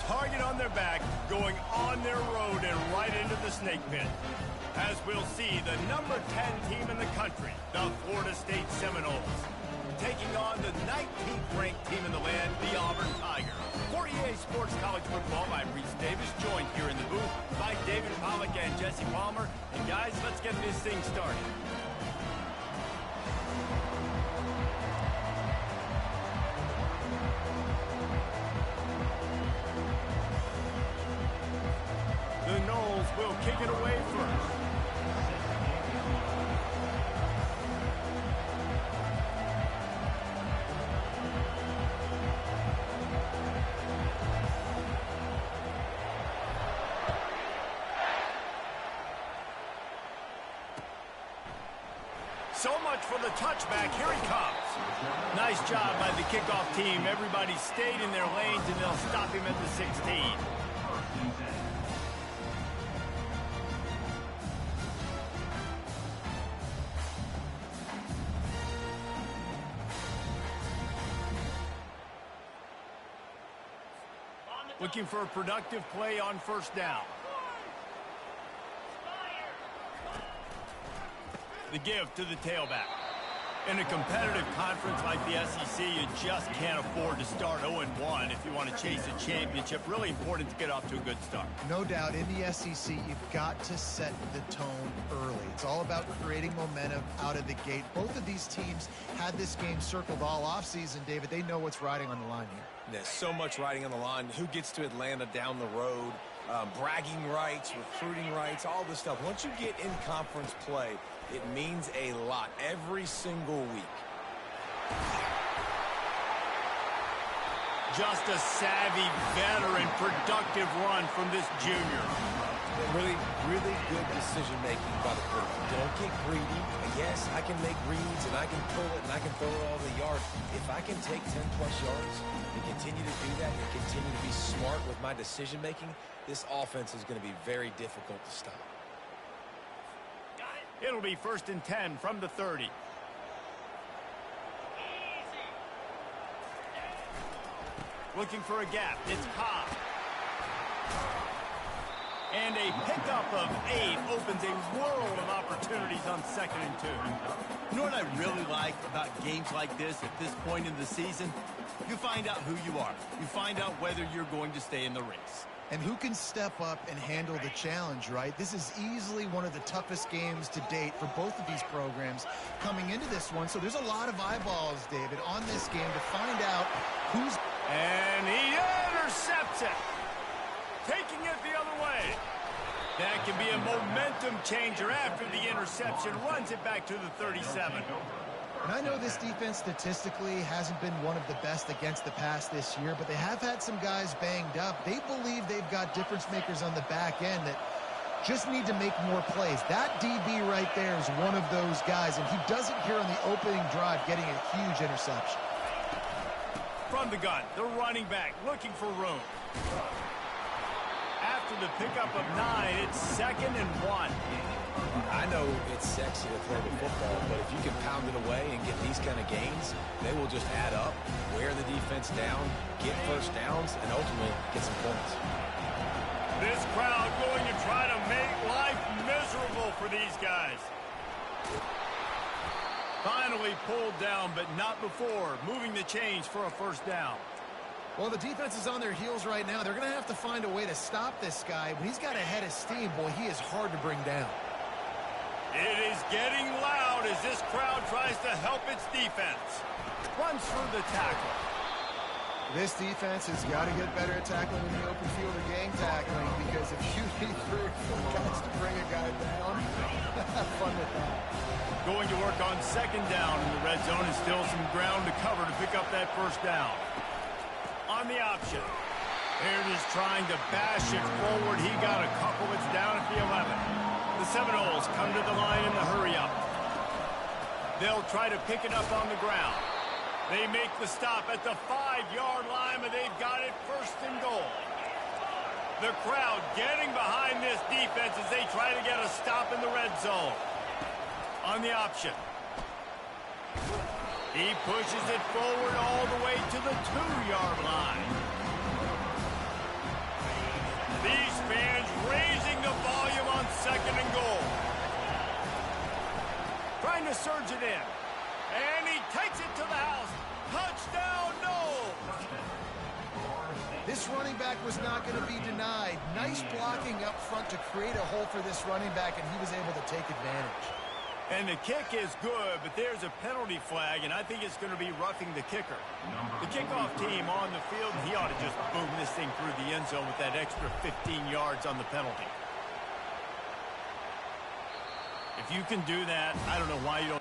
target on their back, going on their road and right into the snake pit. As we'll see, the number 10 team in the country, the Florida State Seminoles, taking on the 19th ranked team in the land, the Auburn Tigers. For EA Sports College Football, I'm Reese Davis, joined here in the booth by David Pollack and Jesse Palmer. And guys, let's get this thing started. The Noles will kick it away first. So much for the touchback. Here he comes. Nice job by the kickoff team. Everybody stayed in their lanes, and they'll stop him at the 16. Looking for a productive play on first down. The give to the tailback. In a competitive conference like the SEC, you just can't afford to start 0-1 if you want to chase a championship. Really important to get off to a good start. No doubt, in the SEC, you've got to set the tone early. It's all about creating momentum out of the gate. Both of these teams had this game circled all offseason, David. They know what's riding on the line here. There's so much riding on the line. Who gets to Atlanta down the road? Bragging rights, recruiting rights, all this stuff. Once you get in conference play, it means a lot every single week. Just a savvy, veteran, productive run from this junior. Really, really good decision-making by the quarterback. Don't get greedy. Yes, I can make reads, and I can pull it, and I can throw it all the yard. If I can take 10-plus yards and continue to do that and continue to be smart with my decision-making, this offense is going to be very difficult to stop. It'll be 1st and 10 from the 30. Looking for a gap. It's Cobb. And a pickup of 8 opens a world of opportunities on 2nd and 2. You know what I really like about games like this at this point in the season? You find out who you are. You find out whether you're going to stay in the race. And who can step up and handle the challenge, right? This is easily one of the toughest games to date for both of these programs coming into this one. So there's a lot of eyeballs, David, on this game to find out who's... And he intercepts it. Taking it the other way. That can be a momentum changer after the interception. Runs it back to the 37. And I know this defense statistically hasn't been one of the best against the pass this year, but they have had some guys banged up. They believe they've got difference makers on the back end that just need to make more plays. That DB right there is one of those guys, and he does it here on the opening drive, getting a huge interception. From the gun, the running back looking for room. After the pickup of 9, it's 2nd and 1. I know it's sexy to throw the football, but if you can pound it away and get these kind of gains, they will just add up, wear the defense down, get first downs, and ultimately get some points. This crowd going to try to make life miserable for these guys. Finally pulled down, but not before moving the chains for a 1st down. Well, the defense is on their heels right now. They're going to have to find a way to stop this guy. When he's got a head of steam, boy, he is hard to bring down. It is getting loud as this crowd tries to help its defense. Runs through the tackle. This defense has got to get better at tackling in the open field or gang tackling, because if you need 3 or 4 guys to bring a guy down, have fun with that. Going to work on 2nd down in the red zone, and still some ground to cover to pick up that 1st down. On the option. Here it is trying to bash it forward. He got a couple. It's down at the 11. The Seminoles come to the line in the hurry-up. They'll try to pick it up on the ground. They make the stop at the 5-yard line, but they've got it 1st and goal. The crowd getting behind this defense as they try to get a stop in the red zone. On the option. He pushes it forward all the way to the 2-yard line. surge it in. And he takes it to the house. Touchdown, no! This running back was not going to be denied. Nice blocking up front to create a hole for this running back, and he was able to take advantage. And the kick is good, but there's a penalty flag, and I think it's going to be roughing the kicker. The kickoff team on the field, he ought to just boom this thing through the end zone with that extra 15 yards on the penalty. If you can do that, I don't know why you don't.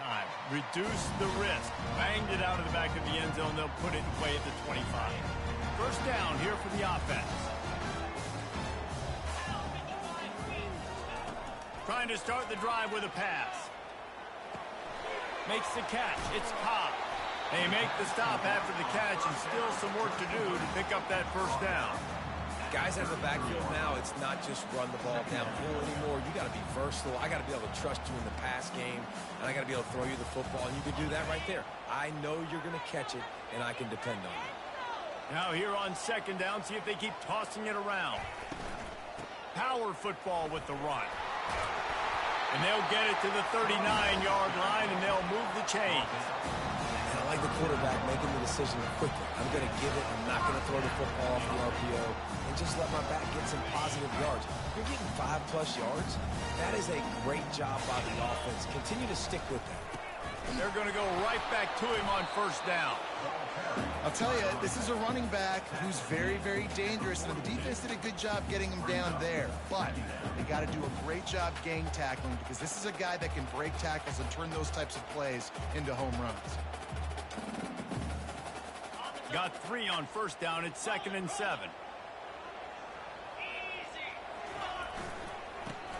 Time. Reduce the risk. Banged it out of the back of the end zone. They'll put it away at the 25. First down here for the offense. Trying to start the drive with a pass. Makes the catch. It's Cobb. They make the stop after the catch, and still some work to do to pick up that first down. Guys out of the backfield now, it's not just run the ball downhill anymore. You got to be versatile. I got to be able to trust you in the pass game, and I got to be able to throw you the football, and you can do that right there. I know you're going to catch it, and I can depend on it. Now here on second down, see if they keep tossing it around. Power football with the run. And they'll get it to the 39-yard line, and they'll move the chains. And I like the quarterback making the decision quickly. I'm going to give it. I'm not going to throw the football off the RPO and just let my back get some positive yards. You're getting 5+ yards. That is a great job by the offense. Continue to stick with that. They're going to go right back to him on first down. I'll tell you, this is a running back who's very, very dangerous, and the defense did a good job getting him down there. But they got to do a great job gang tackling, because this is a guy that can break tackles and turn those types of plays into home runs. Got 3 on first down. It's 2nd and 7.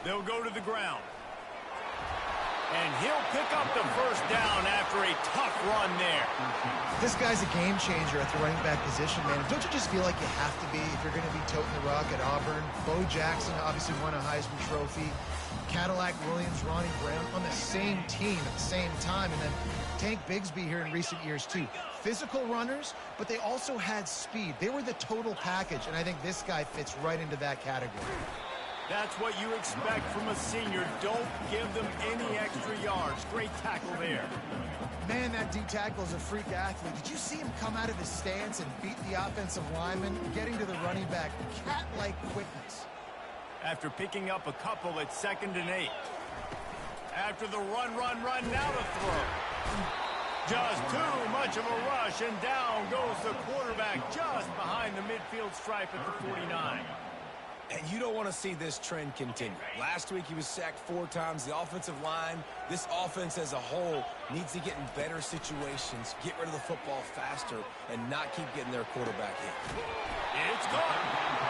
They'll go to the ground. And he'll pick up the first down after a tough run there. This guy's a game changer at the running back position, man. Don't you just feel like you have to be if you're going to be toting the rock at Auburn? Bo Jackson obviously won a Heisman Trophy. Cadillac Williams, Ronnie Brown on the same team at the same time. And then Tank Bigsby here in recent years, too. Physical runners, but they also had speed. They were the total package, and I think this guy fits right into that category. That's what you expect from a senior. Don't give them any extra yards. Great tackle there. Man, that D-tackle is a freak athlete. Did you see him come out of his stance and beat the offensive lineman, getting to the running back? Cat-like quickness. After picking up a couple at 2nd and 8. After the run, now the throw. Just too much of a rush, and down goes the quarterback just behind the midfield stripe at the 49. And you don't want to see this trend continue. Last week he was sacked 4 times. The offensive line, this offense as a whole, needs to get in better situations, get rid of the football faster, and not keep getting their quarterback hit. It's gone.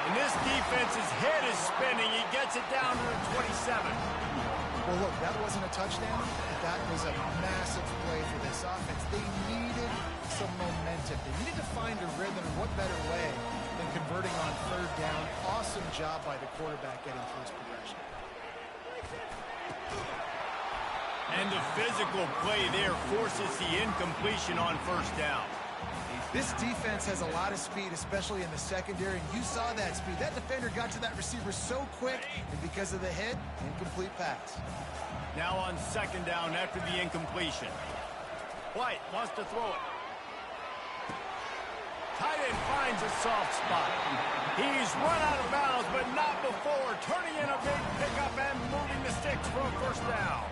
And this defense's head is spinning. He gets it down to the 27. Well, look, that wasn't a touchdown. That was a massive play for this offense. They needed some momentum. They needed to find a rhythm. What better way than converting on 3rd down? Awesome job by the quarterback getting through his progression. And the physical play there forces the incompletion on first down. This defense has a lot of speed, especially in the secondary, and you saw that speed. That defender got to that receiver so quick, and because of the hit, incomplete pass. Now on 2nd down after the incompletion. White wants to throw it. tight end finds a soft spot. He's run out of bounds, but not before turning in a big pickup and moving the sticks for a first down.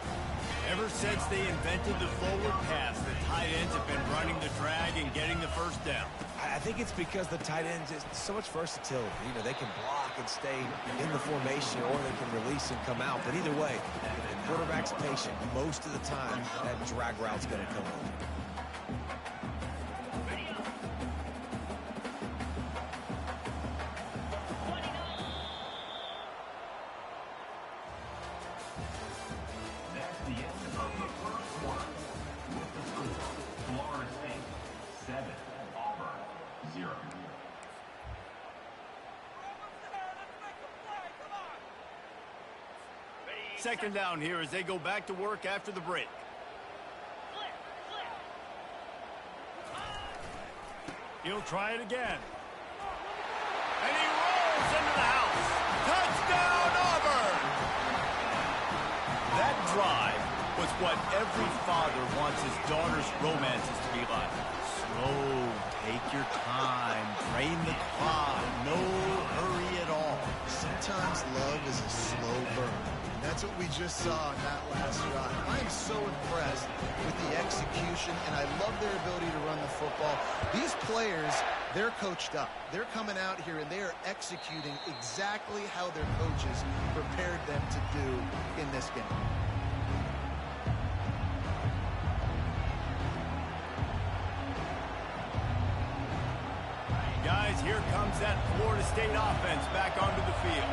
Ever since they invented the forward pass, the tight ends have been running the drag and getting the first down. I think it's because the tight ends is so much versatility. You know, they can block and stay in the formation, or they can release and come out. But either way, if the quarterback's patient, most of the time, that drag route's going to come over. Second down here as they go back to work after the break. He'll try it again. And he rolls into the house. Touchdown, Auburn! That drive was what every father wants his daughter's romances to be like. Slow, take your time, drain the clock, no hurry at all. Sometimes love is a slow burn. That's what we just saw in that last drive. I am so impressed with the execution, and I love their ability to run the football. These players, they're coached up. They're coming out here, and they are executing exactly how their coaches prepared them to do in this game. Guys, here comes that Florida State offense back onto the field.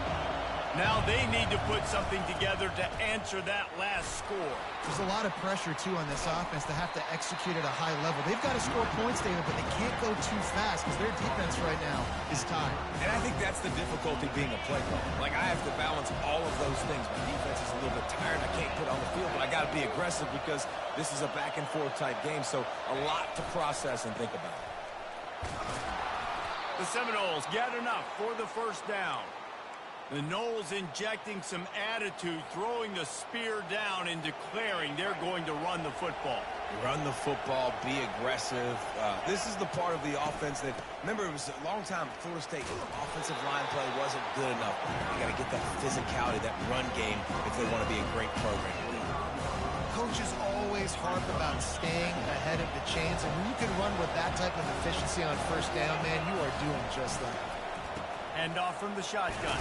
Now they need to put something together to answer that last score. There's a lot of pressure, too, on this offense to have to execute at a high level. They've got to score points, David, but they can't go too fast because their defense right now is tired. And I think that's the difficulty being a play caller. Like, I have to balance all of those things. My defense is a little bit tired. I can't put on the field, but I got to be aggressive because this is a back-and-forth type game, so a lot to process and think about. The Seminoles get enough for the first down. The Noles injecting some attitude, throwing the spear down and declaring they're going to run the football. Run the football, be aggressive. This is the part of the offense that, remember, it was a long time, Florida State offensive line play wasn't good enough. You got to get that physicality, that run game, if they want to be a great program. Coaches always harp about staying ahead of the chains, and when you can run with that type of efficiency on first down, man, you are doing just that. Hand off from the shotgun.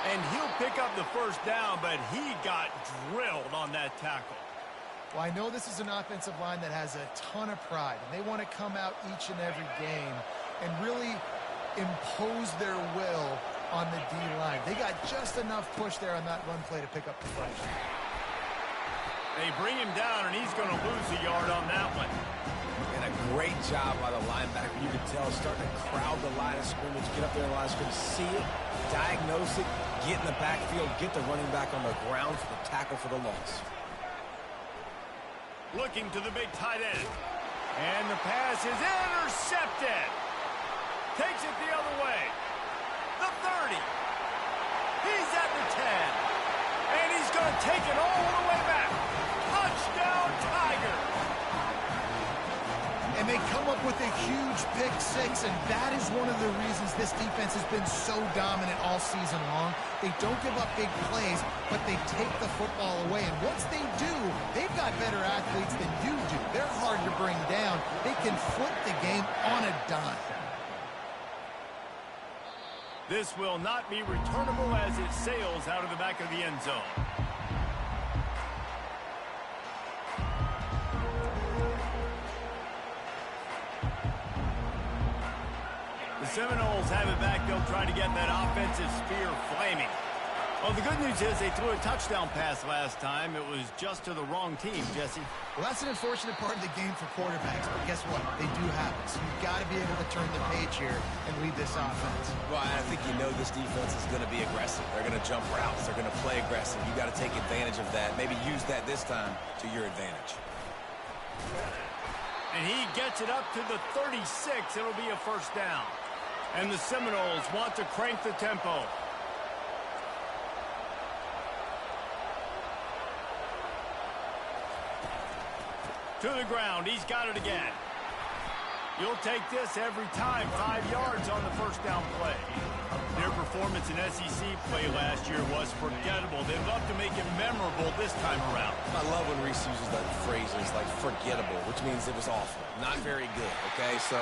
And he'll pick up the first down, but he got drilled on that tackle. Well, I know this is an offensive line that has a ton of pride, and they want to come out each and every game and really impose their will on the D-line. They got just enough push there on that run play to pick up the first. They bring him down, and he's going to lose a yard on that one. And a great job by the linebacker. You can tell starting to crowd the line of scrimmage, get up there in the line of scrimmage, see it, diagnose it, get in the backfield, get the running back on the ground for the tackle for the loss. Looking to the big tight end. And the pass is intercepted. Takes it the other way. The 30. He's at the 10. And he's going to take it all the way back. Touchdown, Tigers. And they come up with a huge pick six, and that is one of the reasons this defense has been so dominant all season long. They don't give up big plays, but they take the football away. And once they do, they've got better athletes than you do. They're hard to bring down. They can flip the game on a dime. This will not be returnable as it sails out of the back of the end zone. The Seminoles have it back. They'll try to get that offensive spear flaming. Well, the good news is they threw a touchdown pass last time. It was just to the wrong team, Jesse. Well, that's an unfortunate part of the game for quarterbacks, but guess what? They do have it. So you've got to be able to turn the page here and lead this offense. Well, I think you know this defense is going to be aggressive. They're going to jump routes. They're going to play aggressive. You got to take advantage of that. Maybe use that this time to your advantage. And he gets it up to the 36. It'll be a first down. And the Seminoles want to crank the tempo. To the ground. He's got it again. You'll take this every time. 5 yards on the first down play. Their performance in SEC play last year was forgettable. They'd love to make it memorable this time around. I love when Reese uses that phrases like forgettable, which means it was awful, not very good, okay? So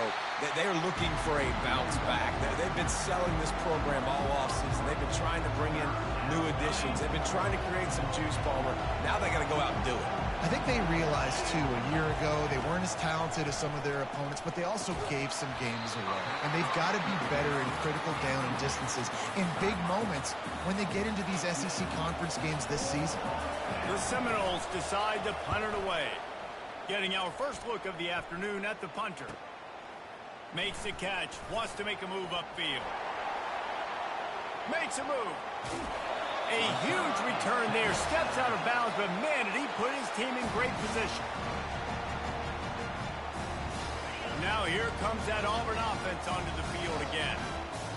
they're looking for a bounce back. They've been selling this program all offseason. They've been trying to bring in new additions. They've been trying to create some juice, Palmer. Now they got to go out and do it. I think they realized, too, a year ago they weren't as talented as some of their opponents, but they also gave some games away. And they've got to be better in critical down and distances in big moments when they get into these SEC conference games this season. The Seminoles decide to punt it away. Getting our first look of the afternoon at the punter. Makes the catch, wants to make a move upfield. Makes a move. A huge return there, steps out of bounds, but man, did he put his team in great position. Now here comes that Auburn offense onto the field again.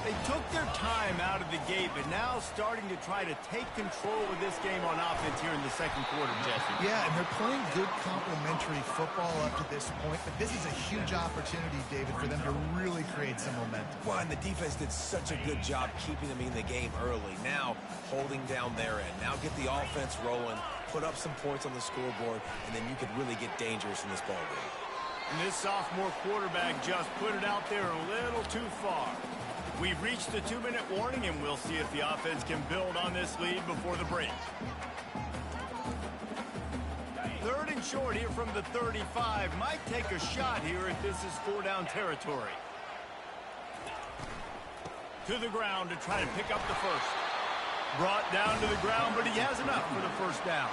They took their time out of the gate, but now starting to try to take control of this game on offense here in the second quarter, Jesse. Yeah, and they're playing good complementary football up to this point, but this is a huge opportunity, David, for them to really create some momentum. Well, and the defense did such a good job keeping them in the game early. Now holding down their end. Now get the offense rolling, put up some points on the scoreboard, and then you could really get dangerous in this ball game. And this sophomore quarterback just put it out there a little too far. We've reached the 2-minute warning, and we'll see if the offense can build on this lead before the break. 3rd and short here from the 35. Might take a shot here if this is 4-down territory. To the ground to try to pick up the first. Brought down to the ground, but he has enough for the first down.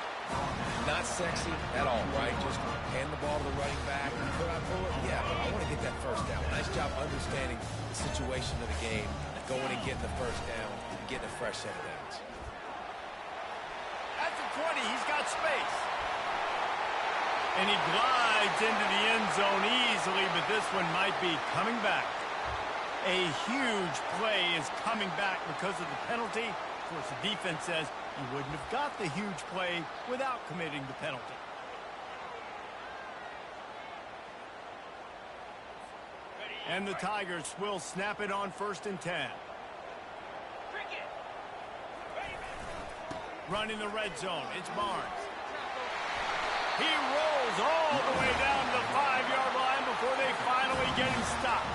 Not sexy at all, right? Just hand the ball to the running back. Could I pull it? Yeah, but I want to get that first down. Nice job understanding the situation of the game, going and getting the first down, and getting a fresh set of downs. At the 20, he's got space. And he glides into the end zone easily, but this one might be coming back. A huge play is coming back because of the penalty. Of course, the defense says you wouldn't have got the huge play without committing the penalty. And the Tigers will snap it on 1st and 10. Running the red zone, it's Barnes. He rolls all the way down to the 5-yard line before they finally get him stopped.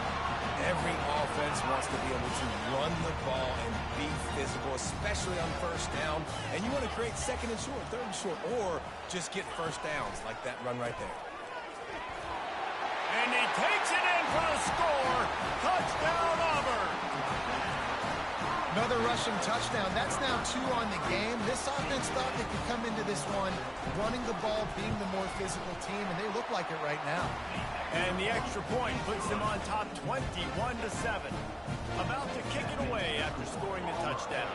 Every offense wants to be able to run the ball and be physical, especially on first down. And you want to create 2nd and short, 3rd and short, or just get first downs like that run right there. And he takes it in for the score. Touchdown, Auburn. Another rushing touchdown. That's now 2 on the game. This offense thought they could come into this one running the ball, being the more physical team, and they look like it right now. And the extra point puts them on top 21-7. About to kick it away after scoring the touchdown.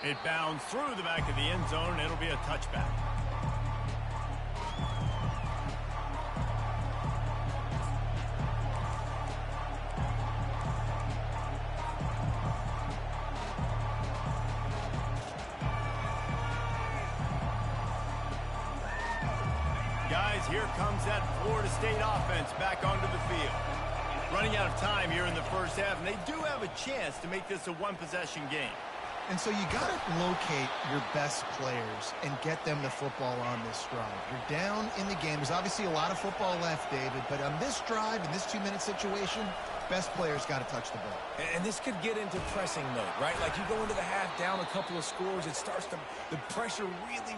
It bounds through the back of the end zone, and it'll be a touchback. Guys, here comes that Florida State offense back onto the field. Running out of time here in the first half, and they do have a chance to make this a one-possession game. And so you got to locate your best players and get them the football on this drive. You're down in the game. There's obviously a lot of football left, David, but on this drive, in this 2-minute situation, best players got to touch the ball. And this could get into pressing mode, right? Like you go into the half down a couple of scores, it starts to, the pressure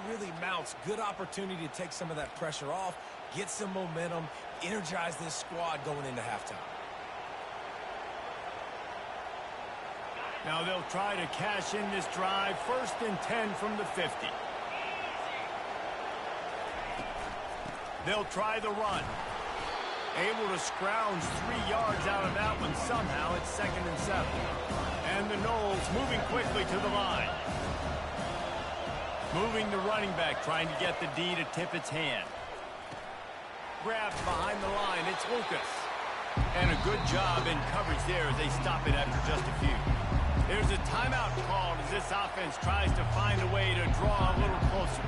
really mounts. Good opportunity to take some of that pressure off, get some momentum, energize this squad going into halftime. Now they'll try to cash in this drive. 1st and 10 from the 50. They'll try the run. Able to scrounge 3 yards out of that one somehow. It's 2nd and 7. And the Noles moving quickly to the line. Moving the running back, trying to get the D to tip its hand. Grabbed behind the line. It's Lucas. And a good job in coverage there as they stop it after just a few. There's a timeout called as this offense tries to find a way to draw a little closer.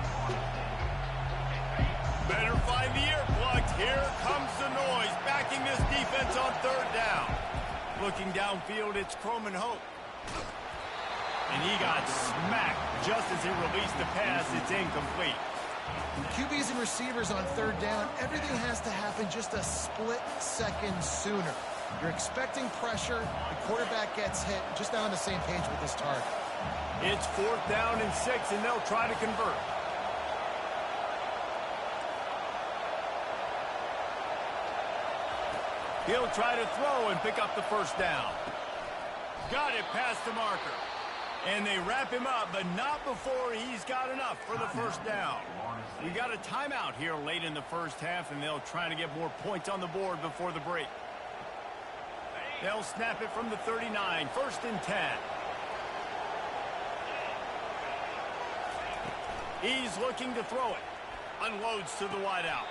offense on third down. Looking downfield, it's Croman Hope. And he got smacked just as he released the pass. It's incomplete. QBs and receivers on third down, everything has to happen just a split second sooner. You're expecting pressure, the quarterback gets hit, just not on the same page with his target. It's 4th down and 6, and they'll try to convert. He'll try to throw and pick up the first down. Got it past the marker. And they wrap him up, but not before he's got enough for the first down. We got a timeout here late in the first half, and they'll try to get more points on the board before the break. They'll snap it from the 39, 1st and 10. He's looking to throw it. Unloads to the wideout.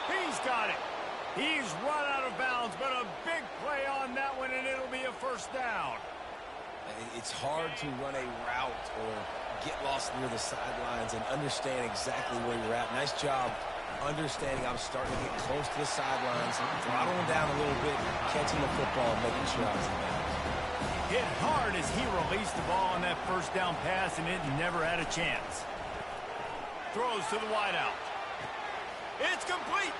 He's got it. He's run out of bounds, but a big play on that one, and it'll be a first down. It's hard to run a route or get lost near the sidelines and understand exactly where you're at. Nice job understanding I'm starting to get close to the sidelines, throttling down a little bit, catching the football, and making sure I was in bounds. Hit hard as he released the ball on that first down pass, and it never had a chance. Throws to the wideout. It's complete.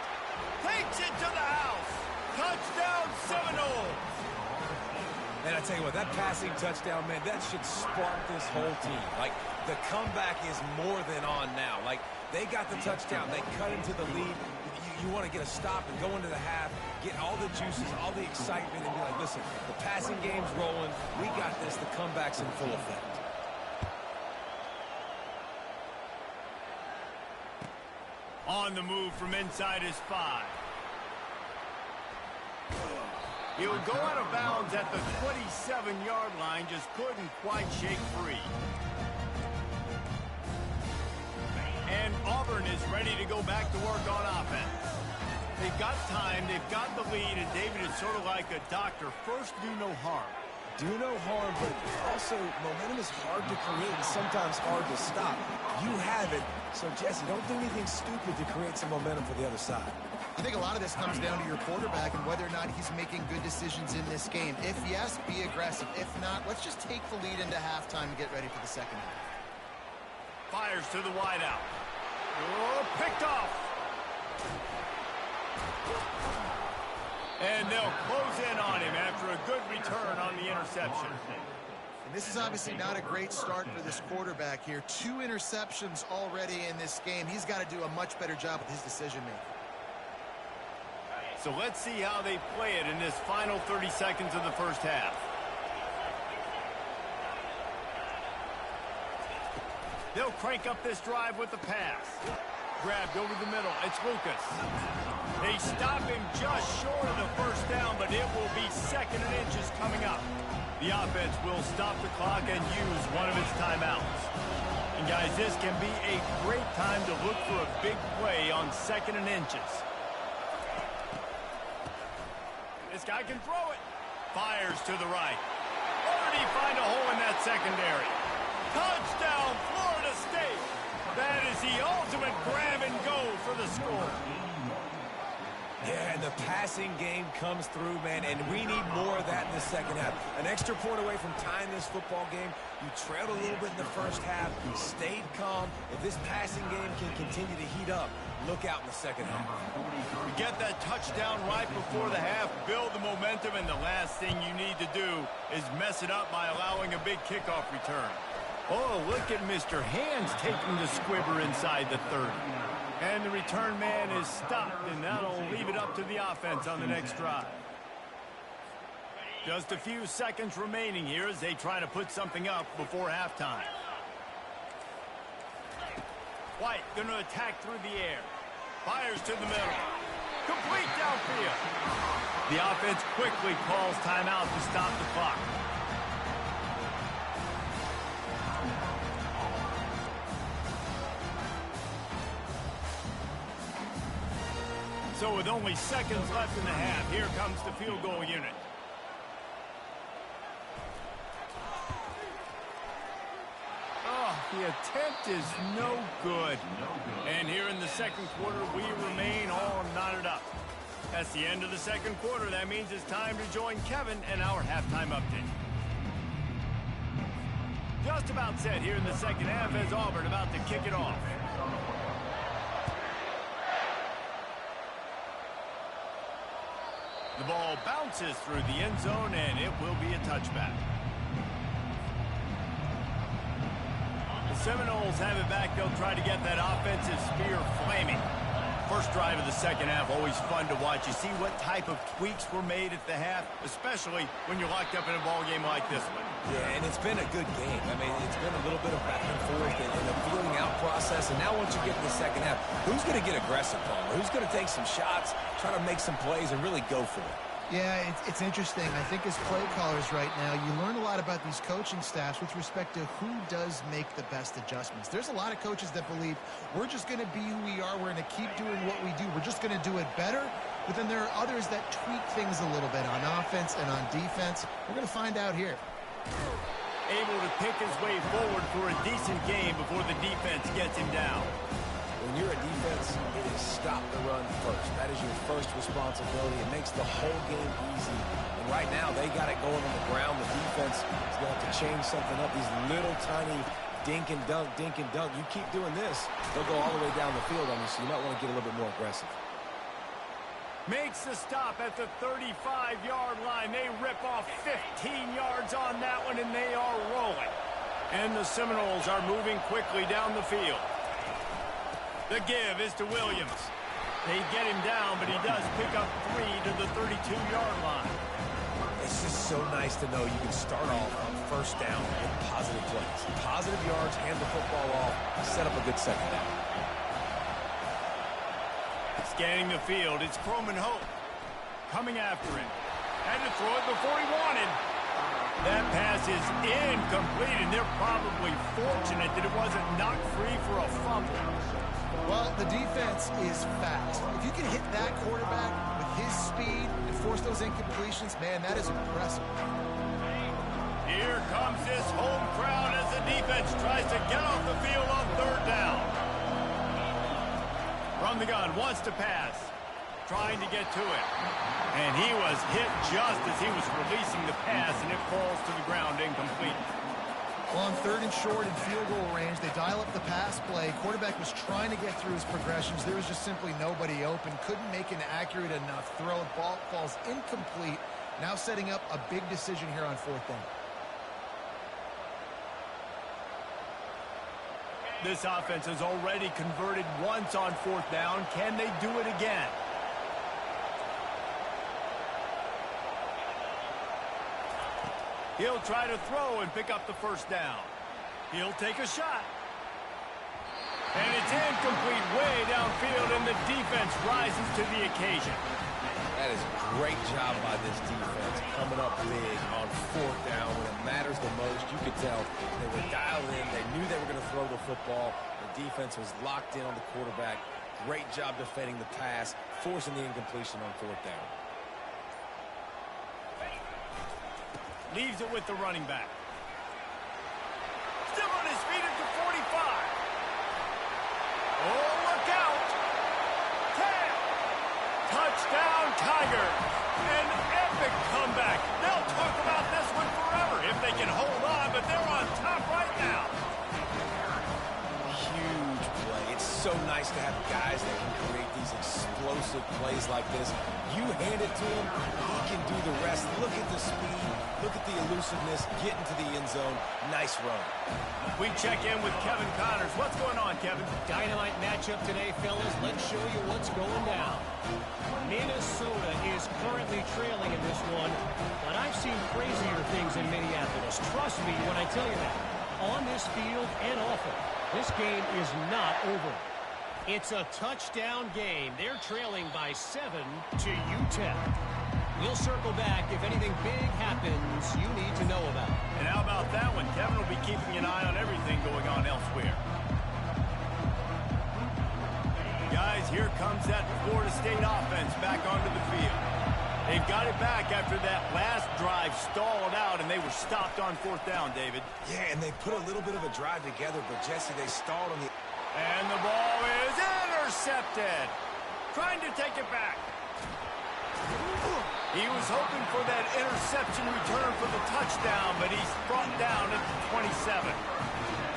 Takes it to the house. Touchdown Seminoles. Man, I tell you what, that passing touchdown, man, that should spark this whole team. Like, the comeback is more than on now. Like, they got the touchdown. They cut into the lead. You want to get a stop and go into the half, get all the juices, all the excitement, and be like, listen, the passing game's rolling. We got this. The comeback's in full effect. On the move from inside his 5. He'll go out of bounds at the 27-yard line, just couldn't quite shake free. And Auburn is ready to go back to work on offense. They've got time, they've got the lead, and David is sort of like a doctor. First, do no harm. Do no harm, but also momentum is hard to create and sometimes hard to stop. You have it, so Jesse, don't do anything stupid to create some momentum for the other side. I think a lot of this comes down to your quarterback and whether or not he's making good decisions in this game. If yes, be aggressive. If not, let's just take the lead into halftime and get ready for the second half. Fires to the wideout. Oh, picked off. And they'll close in on him after a good return on the interception. And this is obviously not a great start for this quarterback here. 2 interceptions already in this game. He's got to do a much better job with his decision-making. So let's see how they play it in this final 30 seconds of the first half. They'll crank up this drive with the pass. Grabbed over the middle. It's Lucas. They stop him just short of the first down, but it will be 2nd and inches coming up. The offense will stop the clock and use one of its timeouts. And guys, this can be a great time to look for a big play on 2nd and inches. This guy can throw it. Fires to the right. Or did he find a hole in that secondary? Touchdown, Florida State. That is the ultimate grab and go for the score. Yeah, and the passing game comes through, man, and we need more of that in the second half. An extra point away from tying this football game. You trailed a little bit in the first half, stayed calm. If this passing game can continue to heat up, look out in the second half. You get that touchdown right before the half, build the momentum, and the last thing you need to do is mess it up by allowing a big kickoff return. Oh, look at Mr. Hands taking the squibber inside the 30. And the return man is stopped, and that'll leave it up to the offense on the next drive. Just a few seconds remaining here as they try to put something up before halftime. White going to attack through the air. Fires to the middle. Complete downfield. The offense quickly calls timeout to stop the clock. So with only seconds left in the half, here comes the field goal unit. Oh, the attempt is no good. And here in the second quarter, we remain all knotted up. That's the end of the second quarter. That means it's time to join Kevin and our halftime update. Just about set here in the second half as Auburn about to kick it off. The ball bounces through the end zone, and it will be a touchback. The Seminoles have it back. They'll try to get that offensive spear flaming. First drive of the second half, always fun to watch. You see what type of tweaks were made at the half, especially when you're locked up in a ball game like this one. Yeah, and it's been a good game. I mean, it's been a little bit of back and forth and a feeling out process. And now once you get to the second half, who's going to get aggressive, Palmer? Who's going to take some shots, try to make some plays, and really go for it? Yeah, it's interesting. I think as play callers right now, you learn a lot about these coaching staffs with respect to who does make the best adjustments. There's a lot of coaches that believe we're just going to be who we are. We're going to keep doing what we do. We're just going to do it better. But then there are others that tweak things a little bit on offense and on defense. We're going to find out here. Able to pick his way forward for a decent game before the defense gets him down. When you're a defense, it is stop the run first. That is your first responsibility. It makes the whole game easy. And right now, they got it going on the ground. The defense is going to have to change something up. These little tiny dink and dunk, dink and dunk. You keep doing this, they'll go all the way down the field on you, so you might want to get a little bit more aggressive. Makes the stop at the 35-yard line. They rip off 15 yards on that one, and they are rolling. And the Seminoles are moving quickly down the field. The give is to Williams. They get him down, but he does pick up 3 to the 32-yard line. It's just so nice to know you can start off on first down with positive plays. Positive yards, hand the football off, set up a good second down. Scanning the field, it's Croman Hope coming after him. Had to throw it before he wanted. That pass is incomplete, and they're probably fortunate that it wasn't knocked free for a fumble. Well, the defense is fast. If you can hit that quarterback with his speed and force those incompletions, man, that is impressive. Here comes this home crowd as the defense tries to get off the field on third down. From the gun, wants to pass. Trying to get to it. And he was hit just as he was releasing the pass, and it falls to the ground incomplete. Well, on third and short and field goal range, they dial up the pass play. Quarterback was trying to get through his progressions. There was just simply nobody open. Couldn't make an accurate enough throw. Ball falls incomplete. Now setting up a big decision here on fourth down. This offense has already converted once on fourth down. Can they do it again? He'll try to throw and pick up the first down. He'll take a shot. And it's incomplete way downfield, and the defense rises to the occasion. That is a great job by this defense, coming up big on fourth down when it matters the most. You could tell they were dialed in. They knew they were going to throw the football. The defense was locked in on the quarterback. Great job defending the pass, forcing the incompletion on fourth down. Leaves it with the running back. Still on his feet at the 45. Oh, look out. 10. Touchdown, Tigers. An epic comeback. They'll talk about this one forever if they can hold on, but they're on top right now. Huge play. It's so nice to have guys that can create these explosive plays like this. You hand it to him, he can do the rest. Look at the speed. Look at the elusiveness, getting to the end zone. Nice run. We check in with Kevin Connors. What's going on, Kevin? Dynamite matchup today, fellas. Let's show you what's going down. Minnesota is currently trailing in this one, but I've seen crazier things in Minneapolis. Trust me when I tell you that. On this field and off it, this game is not over. It's a touchdown game. They're trailing by 7 to UTEP. We'll circle back if anything big happens you need to know about. And how about that one? Kevin will be keeping an eye on everything going on elsewhere. Guys, here comes that Florida State offense back onto the field. They've got it back after that last drive stalled out, and they were stopped on fourth down, David. Yeah, and they put a little bit of a drive together, but Jesse, they stalled on the... And the ball is intercepted. Trying to take it back. He was hoping for that interception return for the touchdown, but he's brought down at the 27.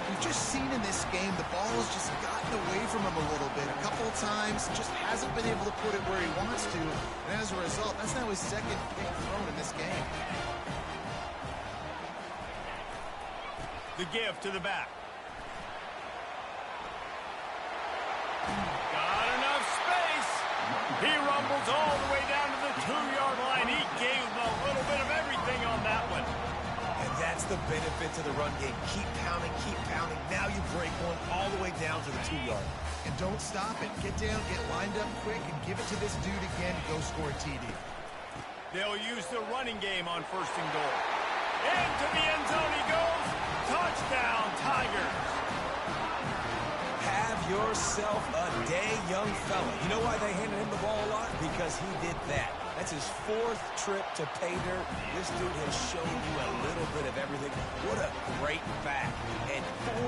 We've just seen in this game the ball has just gotten away from him a little bit. A couple of times, just hasn't been able to put it where he wants to. And as a result, that's now his second pick thrown in this game. The give to the back. Got enough space. He rumbles all the way down to the 2-yard line. He gave him a little bit of everything on that one. And that's the benefit to the run game. Keep pounding, keep pounding. Now you break one all the way down to the 2-yard. And don't stop it. Get down, get lined up quick, and give it to this dude again to go score a TD. They'll use the running game on 1st and goal. Into the end zone he goes. Touchdown, Tigers. Have yourself a day, young fella. You know why they handed him the ball a lot? Because he did that. That's his 4th trip to pay dirt. This dude has shown you a little bit of everything. What a great back. And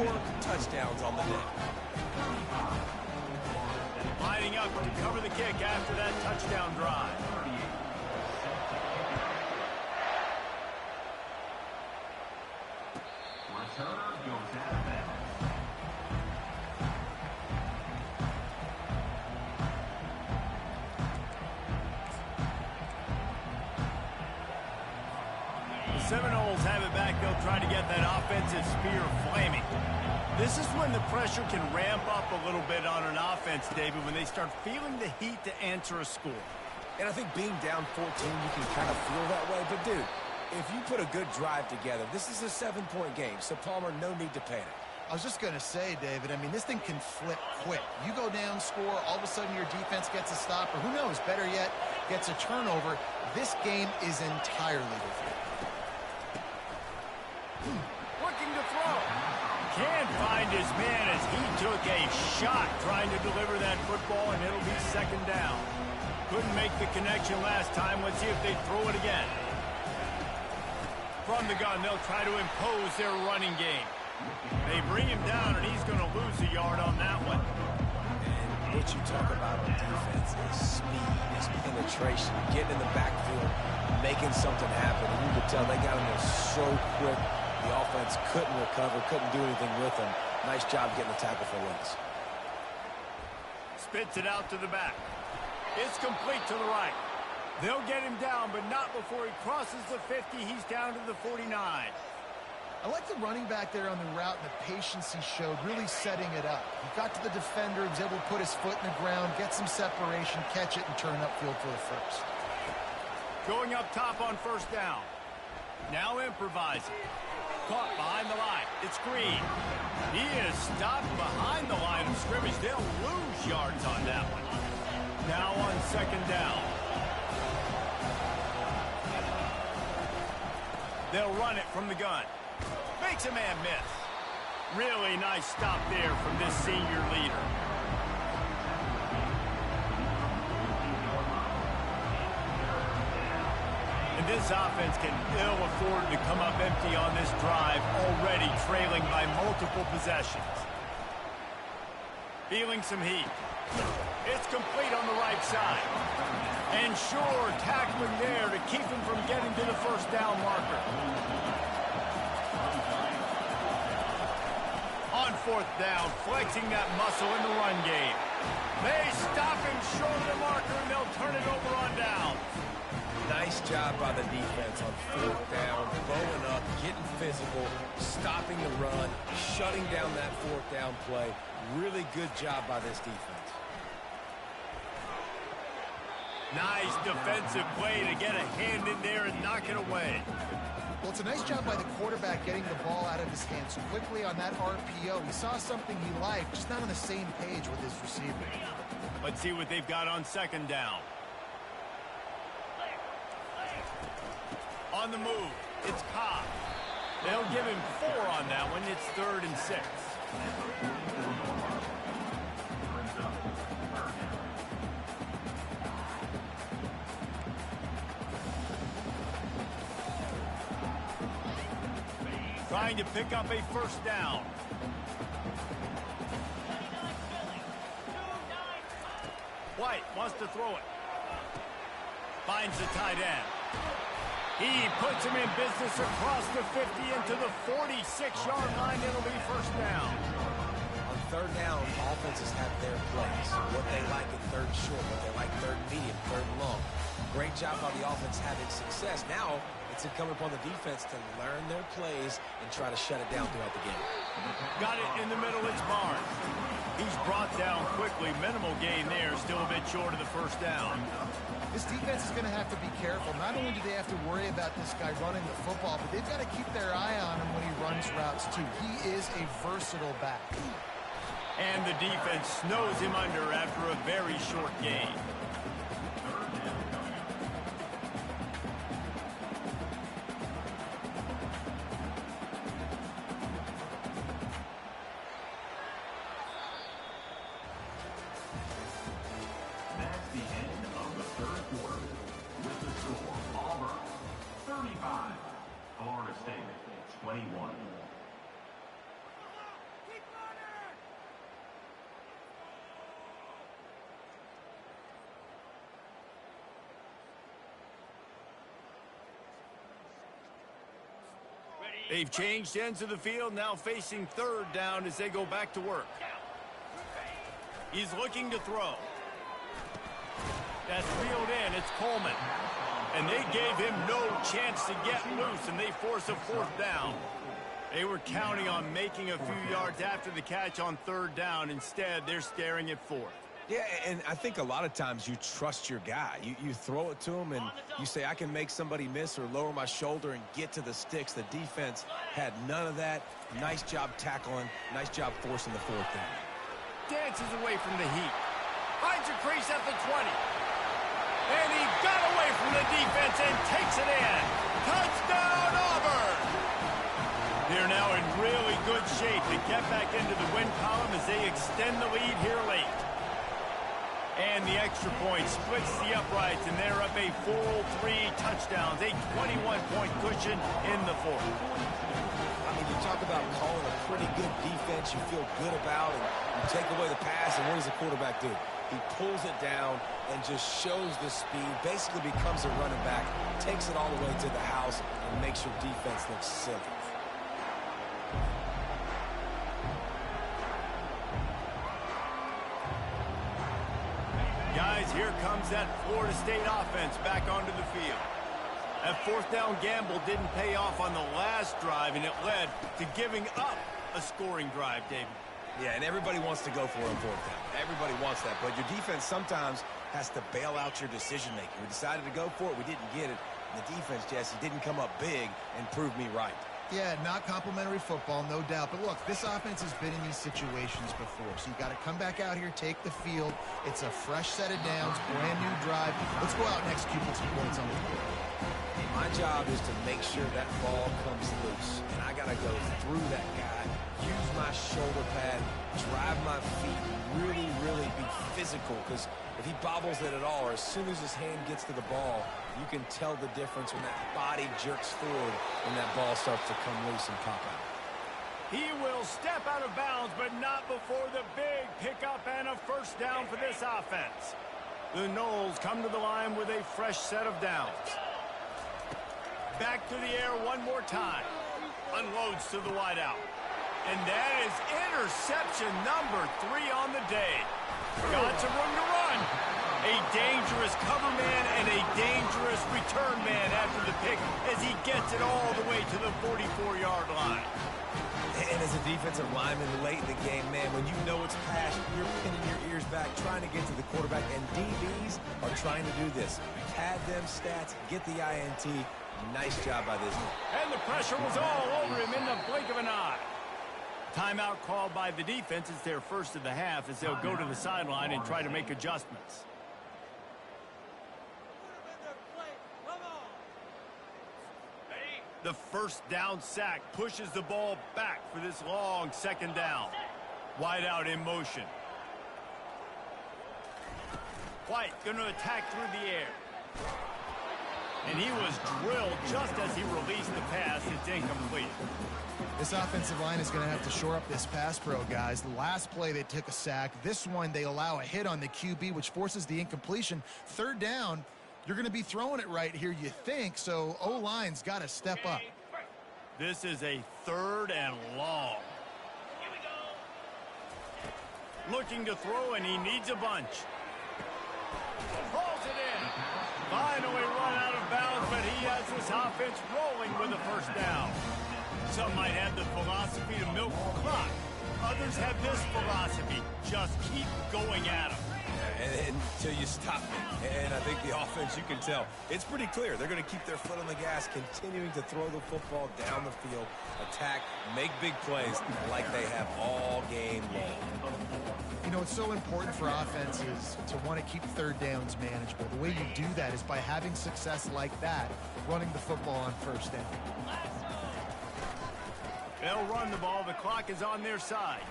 4 touchdowns on the day. Lining up to cover the kick after that touchdown drive. Returner goes out of bounds. The Seminoles have it back. They'll try to get that offensive spear flaming. This is when the pressure can ramp up a little bit on an offense, David, when they start feeling the heat to answer a score. And I think being down 14, you can kind of feel that way. But, dude, if you put a good drive together, this is a 7-point game. So, Palmer, no need to panic. I was just going to say, David, I mean, this thing can flip quick. You go down, score, all of a sudden your defense gets a stop, or who knows, better yet, gets a turnover. This game is entirely different. Looking to throw. Can't find his man as he took a shot trying to deliver that football, and it'll be 2nd down. Couldn't make the connection last time. Let's see if they throw it again. From the gun, they'll try to impose their running game. They bring him down, and he's going to lose a yard on that one. And what you talk about on defense is speed, is penetration, getting in the backfield, making something happen. And you could tell they got him there so quick. The offense couldn't recover, couldn't do anything with him. Nice job getting the tackle for loss. Spits it out to the back. It's complete to the right. They'll get him down, but not before he crosses the 50. He's down to the 49. I like the running back there on the route and the patience he showed, really setting it up. He got to the defender, he was able to put his foot in the ground, get some separation, catch it, and turn upfield for the first. Going up top on 1st down. Now improvising. Caught behind the line. It's Green. He is stopped behind the line of scrimmage. They'll lose yards on that one. Now on 2nd down. They'll run it from the gun. Makes a man miss. Really nice stop there from this senior leader. And this offense can ill afford to come up empty on this drive, already trailing by multiple possessions. Feeling some heat. It's complete on the right side. And sure, tackling there to keep him from getting to the 1st down marker. On 4th down, flexing that muscle in the run game. They stop him short of the marker, and they'll turn it over on down. Nice job by the defense on 4th down, bowing up, getting physical, stopping the run, shutting down that 4th down play. Really good job by this defense. Nice defensive play to get a hand in there and knock it away. Well, it's a nice job by the quarterback getting the ball out of his hands quickly on that RPO. He saw something he liked, just not on the same page with his receiver. Let's see what they've got on 2nd down. On the move, it's Cobb. They'll give him 4 on that one. It's 3rd and 6. Trying to pick up a 1st down. White wants to throw it. Finds the tight end. He puts him in business across the 50 into the 46-yard line. It'll be first down. On third down, offenses have their plays. What they like at third and short, what they like third and medium, third and long. Great job by the offense having success. Now it's incumbent upon the defense to learn their plays and try to shut it down throughout the game. Got it in the middle. It's Barnes. He's brought down quickly. Minimal gain there. Still a bit short of the first down. This defense is going to have to be careful. Not only do they have to worry about this guy running the football, but they've got to keep their eye on him when he runs routes, too. He is a versatile back. And the defense snows him under after a very short gain. That's the end of the third quarter. With the score, Auburn 35, Florida State 21. They've changed ends of the field, now facing third down as they go back to work. He's looking to throw. That's reeled in. It's Coleman. And they gave him no chance to get loose, and they force a fourth down. They were counting on making a few yards after the catch on third down. Instead, they're staring at fourth. Yeah, and I think a lot of times you trust your guy. You throw it to him, and you say, I can make somebody miss or lower my shoulder and get to the sticks. The defense had none of that. Nice job tackling. Nice job forcing the fourth down. Dances away from the heat. Finds a crease at the 20. And he got away from the defense and takes it in. Touchdown, Auburn! They're now in really good shape to get back into the win column as they extend the lead here late. And the extra point splits the uprights, and they're up a 4-3 touchdowns, a 21-point cushion in the fourth. I mean, you talk about calling a pretty good defense you feel good about, and you take away the pass, and what does the quarterback do? He pulls it down and just shows the speed, basically becomes a running back, takes it all the way to the house, and makes your defense look silly. Guys, here comes that Florida State offense back onto the field. That fourth down gamble didn't pay off on the last drive, and it led to giving up a scoring drive, David. Yeah, and everybody wants to go for it on fourth down. Everybody wants that, but your defense sometimes has to bail out your decision-making. We decided to go for it. We didn't get it. And the defense, Jesse, didn't come up big and prove me right. Yeah, not complimentary football, no doubt. But look, this offense has been in these situations before. So you got to come back out here, take the field. It's a fresh set of downs, brand new drive. Let's go out and execute with some points on the board. My job is to make sure that ball comes loose. And I got to go through that guy, use my shoulder pad, drive my feet, really, really be physical. Because if he bobbles it at all, or as soon as his hand gets to the ball, you can tell the difference when that body jerks forward and that ball starts to come loose and pop out. He will step out of bounds, but not before the big pickup and a first down for this offense. The Noles come to the line with a fresh set of downs. Back to the air one more time. Unloads to the wideout. And that is interception number 3 on the day. Got some room to run. A dangerous cover man and a dangerous return man after the pick as he gets it all the way to the 44-yard line. And as a defensive lineman late in the game, man, when you know it's past, you're pinning your ears back, trying to get to the quarterback, and DBs are trying to do this. Pad them stats, get the INT. Nice job by this one. And the pressure was all over him in the blink of an eye. Timeout called by the defense. It's their first of the half as they'll go to the sideline and try to make adjustments. The first down sack pushes the ball back for this long second down. Wide out in motion. White going to attack through the air. And he was drilled just as he released the pass. It's incomplete. This offensive line is going to have to shore up this pass pro, guys. The last play, they took a sack. This one, they allow a hit on the QB, which forces the incompletion. Third down, You're going to be throwing it right here, you think, so O-line's got to step up. This is a 3rd and long. Looking to throw, and he needs a bunch. Pulls it in. Finally run out of bounds, but he has this offense rolling with a first down. Some might have the philosophy to milk the clock. Others have this philosophy. Just keep going at them. Until you stop me. And I think the offense, you can tell, it's pretty clear. They're going to keep their foot on the gas, continuing to throw the football down the field, attack, make big plays like they have all game long. You know, it's so important for offenses to want to keep 3rd downs manageable. The way you do that is by having success like that, running the football on 1st down. They'll run the ball. The clock is on their side.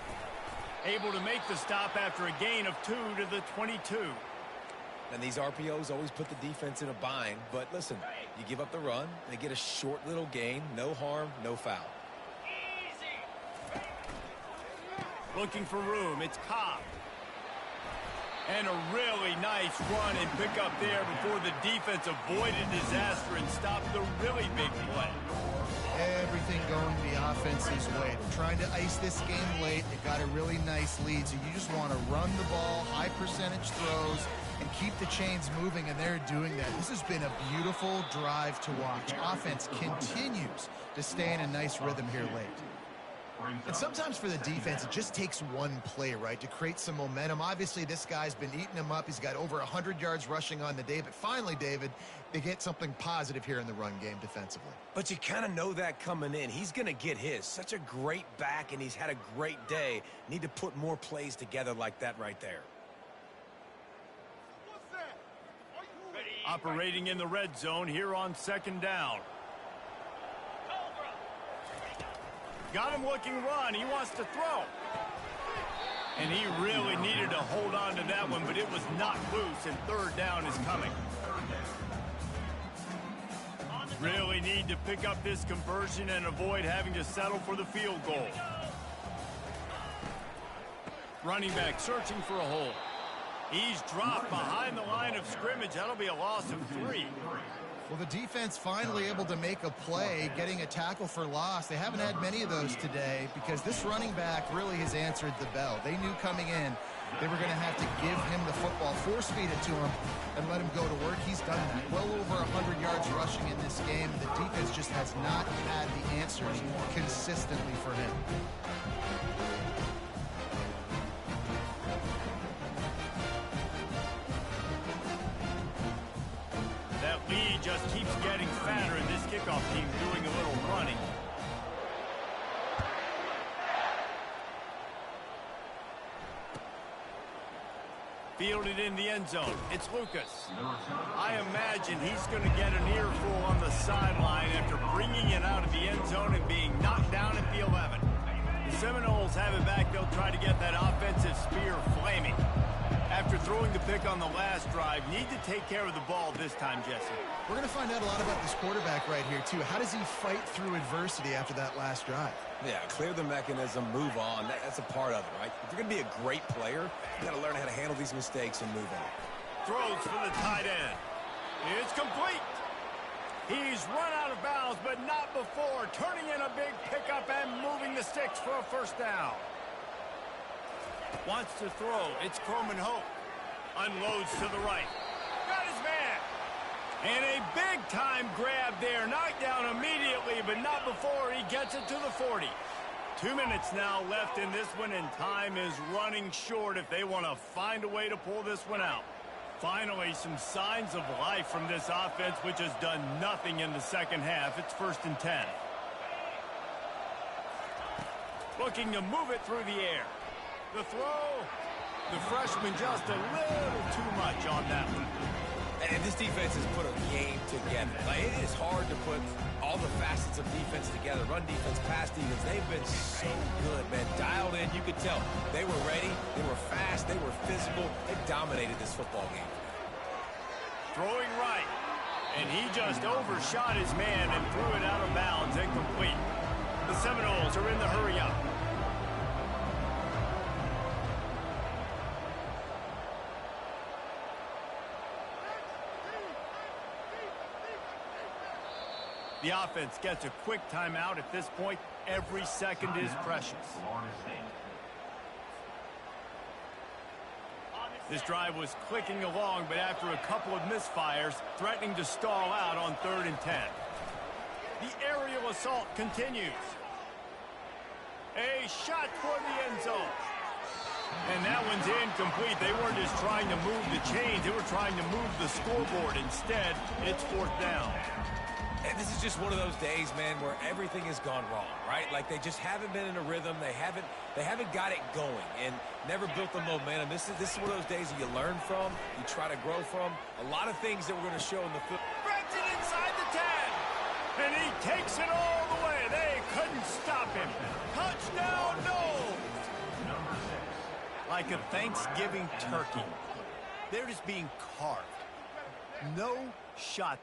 Able to make the stop after a gain of 2 to the 22. And these RPOs always put the defense in a bind. But listen, you give up the run, they get a short little gain. No harm, no foul. Looking for room. It's Cobb. And a really nice run and pick up there before the defense avoided disaster and stopped the really big play. Everything going the offense's way. They're trying to ice this game late. They got a really nice lead, so you just want to run the ball, high percentage throws, and keep the chains moving, and they're doing that. This has been a beautiful drive to watch. Offense continues to stay in a nice rhythm here late. And sometimes for the defense, it just takes one play, right, to create some momentum. Obviously, this guy's been eating him up. He's got over 100 yards rushing on the day. But finally, David, they get something positive here in the run game defensively. But you kind of know that coming in. He's going to get his. Such a great back, and he's had a great day. Need to put more plays together like that right there. Operating in the red zone here on 2nd down. Got him looking run. He wants to throw. And he really needed to hold on to that one, but it was knocked loose, and 3rd down is coming. Really need to pick up this conversion and avoid having to settle for the field goal. Running back searching for a hole. He's dropped behind the line of scrimmage. That'll be a loss of 3. Well, the defense finally able to make a play, getting a tackle for loss. They haven't had many of those today because this running back really has answered the bell. They knew coming in they were going to have to give him the football, force-feed it to him, and let him go to work. He's done that. Well over 100 yards rushing in this game. The defense just has not had the answers consistently for him. That lead just keeps getting fatter, and this kickoff team doing a little running. Fielded in the end zone. It's Lucas. I imagine he's going to get an earful on the sideline after bringing it out of the end zone and being knocked down at the 11. The Seminoles have it back. They'll try to get that offensive spear flaming. After throwing the pick on the last drive, need to take care of the ball this time, Jesse. We're going to find out a lot about this quarterback right here, too. How does he fight through adversity after that last drive? Yeah, clear the mechanism, move on. That's a part of it, right? If you're going to be a great player, you got to learn how to handle these mistakes and move on. Throws for the tight end. It's complete. He's run out of bounds, but not before turning in a big pickup and moving the sticks for a first down. Wants to throw. It's Croman Hope. Unloads to the right. Got his man. And a big-time grab there. Knocked down immediately, but not before he gets it to the 40. 2 minutes now left in this one, and time is running short if they want to find a way to pull this one out. Finally, some signs of life from this offense, which has done nothing in the second half. It's 1st and 10. Looking to move it through the air. The throw, the freshman just a little too much on that one. And this defense has put a game together. Like, it is hard to put all the facets of defense together. Run defense, pass defense. They've been so good, man. Dialed in, you could tell. They were ready. They were fast. They were physical. They dominated this football game. Throwing right. And he just overshot his man and threw it out of bounds, incomplete. The Seminoles are in the hurry-up. The offense gets a quick timeout. At this point, every second is precious. Florida State. This drive was clicking along, but after a couple of misfires, threatening to stall out on 3rd and 10. The aerial assault continues. A shot toward the end zone. And that one's incomplete. They weren't just trying to move the chains. They were trying to move the scoreboard. Instead, it's 4th down. And this is just one of those days, man, where everything has gone wrong, right? Like they just haven't been in a rhythm. They haven't got it going and never built the momentum. This is one of those days that you learn from, you try to grow from. A lot of things that we're going to show in the field. Breaks it inside the 10. And he takes it all the way. They couldn't stop him. Touchdown, no. Number 6. Like a Thanksgiving turkey. They're just being carved. No shot.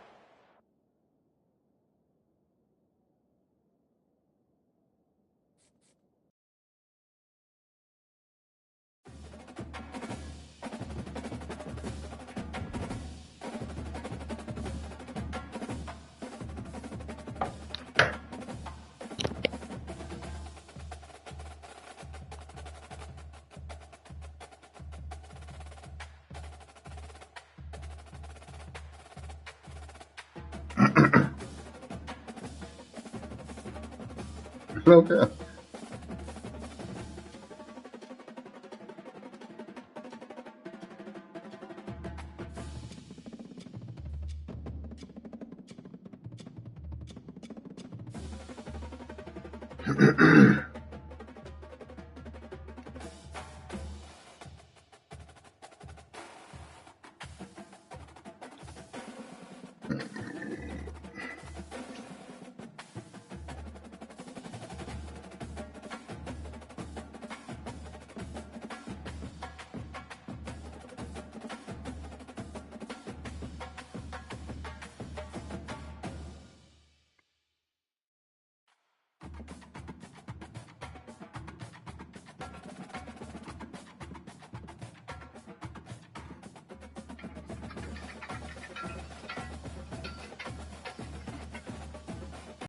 Okay.